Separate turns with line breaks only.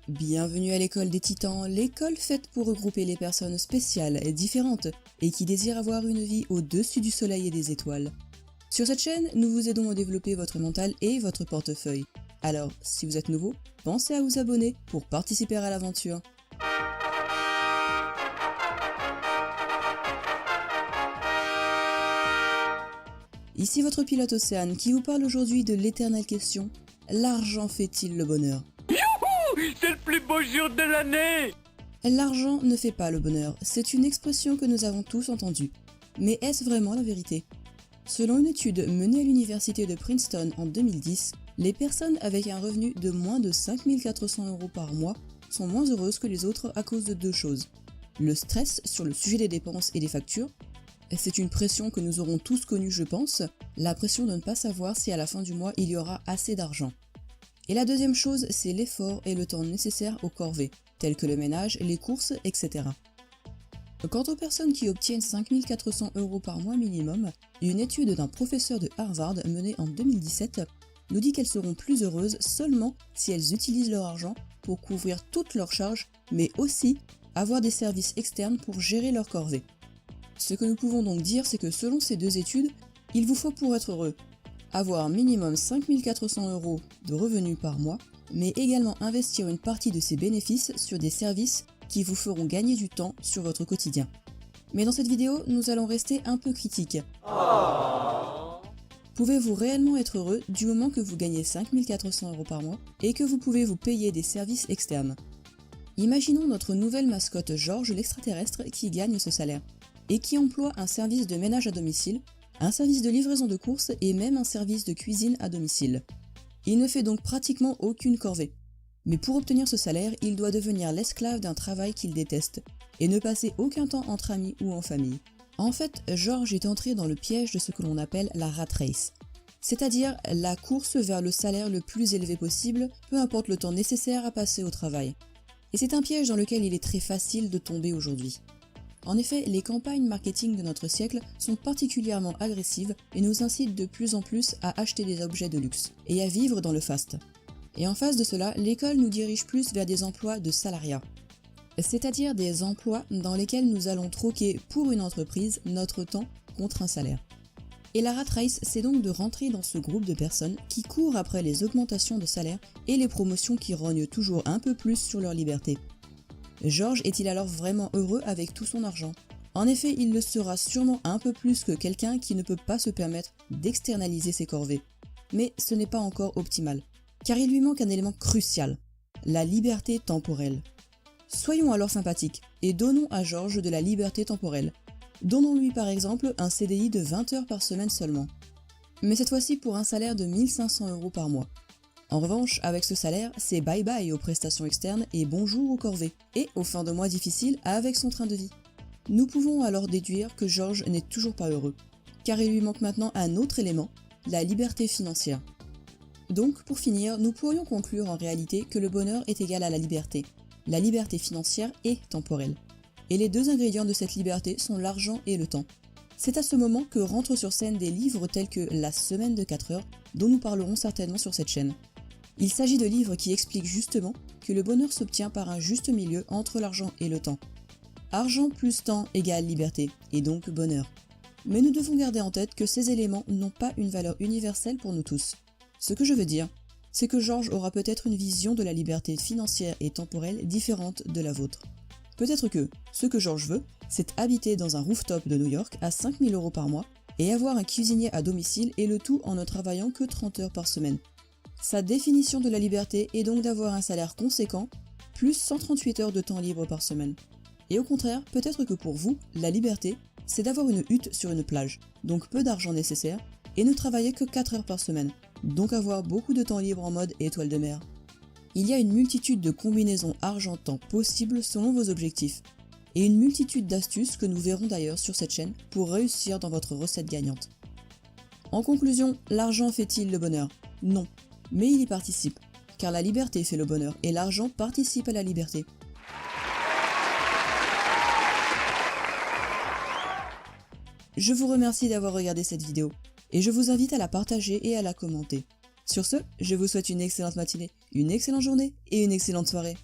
Bienvenue à l'école des titans, l'école faite pour regrouper les personnes spéciales et différentes et qui désirent avoir une vie au-dessus du soleil et des étoiles. Sur cette chaîne, nous vous aidons à développer votre mental et votre portefeuille. Alors, si vous êtes nouveau, pensez à vous abonner pour participer à l'aventure. Ici votre pilote Océane qui vous parle aujourd'hui de l'éternelle question « L'argent fait-il le bonheur ?»
C'est le plus beau jour de l'année!
L'argent ne fait pas le bonheur, c'est une expression que nous avons tous entendue. Mais est-ce vraiment la vérité? Selon une étude menée à l'université de Princeton en 2010, les personnes avec un revenu de moins de 5 400 € par mois sont moins heureuses que les autres à cause de deux choses. Le stress sur le sujet des dépenses et des factures. C'est une pression que nous aurons tous connue je pense, la pression de ne pas savoir si à la fin du mois il y aura assez d'argent. Et la deuxième chose, c'est l'effort et le temps nécessaire aux corvées, tels que le ménage, les courses, etc. Quant aux personnes qui obtiennent 5 400 € par mois minimum, une étude d'un professeur de Harvard menée en 2017 nous dit qu'elles seront plus heureuses seulement si elles utilisent leur argent pour couvrir toutes leurs charges, mais aussi avoir des services externes pour gérer leurs corvées. Ce que nous pouvons donc dire, c'est que selon ces deux études, il vous faut pour être heureux avoir minimum 5 400 € de revenus par mois, mais également investir une partie de ces bénéfices sur des services qui vous feront gagner du temps sur votre quotidien. Mais dans cette vidéo, nous allons rester un peu critiques. Pouvez-vous réellement être heureux du moment que vous gagnez 5 400 € par mois et que vous pouvez vous payer des services externes? Imaginons notre nouvelle mascotte Georges l'extraterrestre qui gagne ce salaire et qui emploie un service de ménage à domicile, un service de livraison de courses et même un service de cuisine à domicile. Il ne fait donc pratiquement aucune corvée. Mais pour obtenir ce salaire, il doit devenir l'esclave d'un travail qu'il déteste et ne passer aucun temps entre amis ou en famille. En fait, Georges est entré dans le piège de ce que l'on appelle la rat race, c'est-à-dire la course vers le salaire le plus élevé possible, peu importe le temps nécessaire à passer au travail. Et c'est un piège dans lequel il est très facile de tomber aujourd'hui. En effet, les campagnes marketing de notre siècle sont particulièrement agressives et nous incitent de plus en plus à acheter des objets de luxe et à vivre dans le faste. Et en face de cela, l'école nous dirige plus vers des emplois de salariat, c'est-à-dire des emplois dans lesquels nous allons troquer pour une entreprise notre temps contre un salaire. Et la rat race, c'est donc de rentrer dans ce groupe de personnes qui courent après les augmentations de salaire et les promotions qui rognent toujours un peu plus sur leur liberté. Georges est-il alors vraiment heureux avec tout son argent? En effet, il le sera sûrement un peu plus que quelqu'un qui ne peut pas se permettre d'externaliser ses corvées. Mais ce n'est pas encore optimal, car il lui manque un élément crucial, la liberté temporelle. Soyons alors sympathiques et donnons à Georges de la liberté temporelle. Donnons-lui par exemple un CDI de 20 heures par semaine seulement. Mais cette fois-ci pour un salaire de 1 500 € par mois. En revanche, avec ce salaire, c'est bye bye aux prestations externes et bonjour aux corvées, et aux fins de mois difficiles avec son train de vie. Nous pouvons alors déduire que Georges n'est toujours pas heureux, car il lui manque maintenant un autre élément, la liberté financière. Donc, pour finir, nous pourrions conclure en réalité que le bonheur est égal à la liberté financière et temporelle. Et les deux ingrédients de cette liberté sont l'argent et le temps. C'est à ce moment que rentrent sur scène des livres tels que La Semaine de 4 heures, dont nous parlerons certainement sur cette chaîne. Il s'agit de livres qui expliquent justement que le bonheur s'obtient par un juste milieu entre l'argent et le temps. Argent plus temps égale liberté, et donc bonheur. Mais nous devons garder en tête que ces éléments n'ont pas une valeur universelle pour nous tous. Ce que je veux dire, c'est que Georges aura peut-être une vision de la liberté financière et temporelle différente de la vôtre. Peut-être que ce que Georges veut, c'est habiter dans un rooftop de New York à 5 000 € par mois et avoir un cuisinier à domicile et le tout en ne travaillant que 30 heures par semaine. Sa définition de la liberté est donc d'avoir un salaire conséquent, plus 138 heures de temps libre par semaine. Et au contraire, peut-être que pour vous, la liberté, c'est d'avoir une hutte sur une plage, donc peu d'argent nécessaire, et ne travailler que 4 heures par semaine, donc avoir beaucoup de temps libre en mode étoile de mer. Il y a une multitude de combinaisons argent-temps possibles selon vos objectifs, et une multitude d'astuces que nous verrons d'ailleurs sur cette chaîne pour réussir dans votre recette gagnante. En conclusion, l'argent fait-il le bonheur? Non. Mais il y participe, car la liberté fait le bonheur et l'argent participe à la liberté. Je vous remercie d'avoir regardé cette vidéo, et je vous invite à la partager et à la commenter. Sur ce, je vous souhaite une excellente matinée, une excellente journée et une excellente soirée.